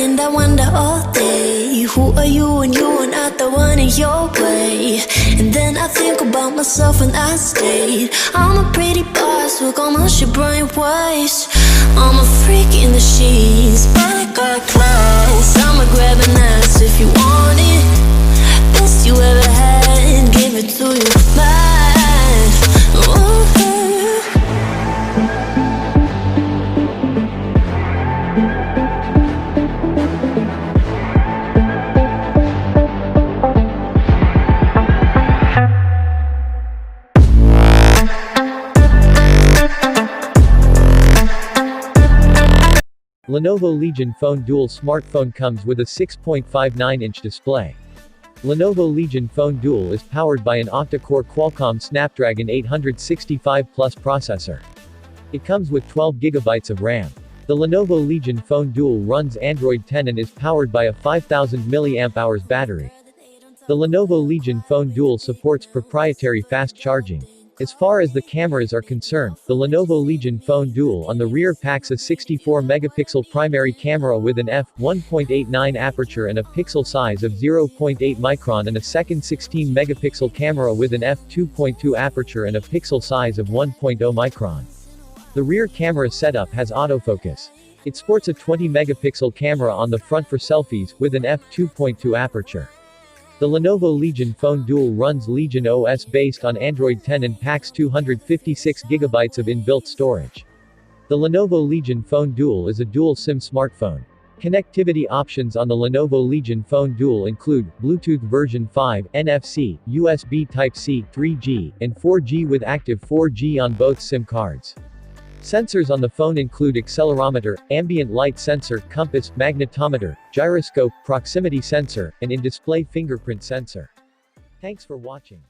And I wonder all day, who are you when you are not the one in your way? And then I think about myself when I stayed. I'm a pretty boss, work on my shit brain waves. I'm a freak in the sheets, but I got class. I'ma grab an ass if you want it. Best you ever had, give it to you bad. Ooh. Lenovo Legion Phone Dual smartphone comes with a 6.59-inch display. Lenovo Legion Phone Dual is powered by an octa-core Qualcomm Snapdragon 865 Plus processor. It comes with 12 GB of RAM. The Lenovo Legion Phone Dual runs Android 10 and is powered by a 5000 mAh battery. The Lenovo Legion Phone Dual supports proprietary fast charging. As far as the cameras are concerned, the Lenovo Legion Phone Dual on the rear packs a 64-megapixel primary camera with an f1.89 aperture and a pixel size of 0.8 micron and a second 16-megapixel camera with an f2.2 aperture and a pixel size of 1.0 micron. The rear camera setup has autofocus. It sports a 20-megapixel camera on the front for selfies, with an f2.2 aperture. The Lenovo Legion Phone Dual runs Legion OS based on Android 10 and packs 256 GB of inbuilt storage. The Lenovo Legion Phone Dual is a dual SIM smartphone. Connectivity options on the Lenovo Legion Phone Dual include Bluetooth version 5, NFC, USB Type-C, 3G, and 4G with active 4G on both SIM cards. Sensors on the phone include accelerometer, ambient light sensor, compass, magnetometer, gyroscope, proximity sensor, and in-display fingerprint sensor. Thanks for watching.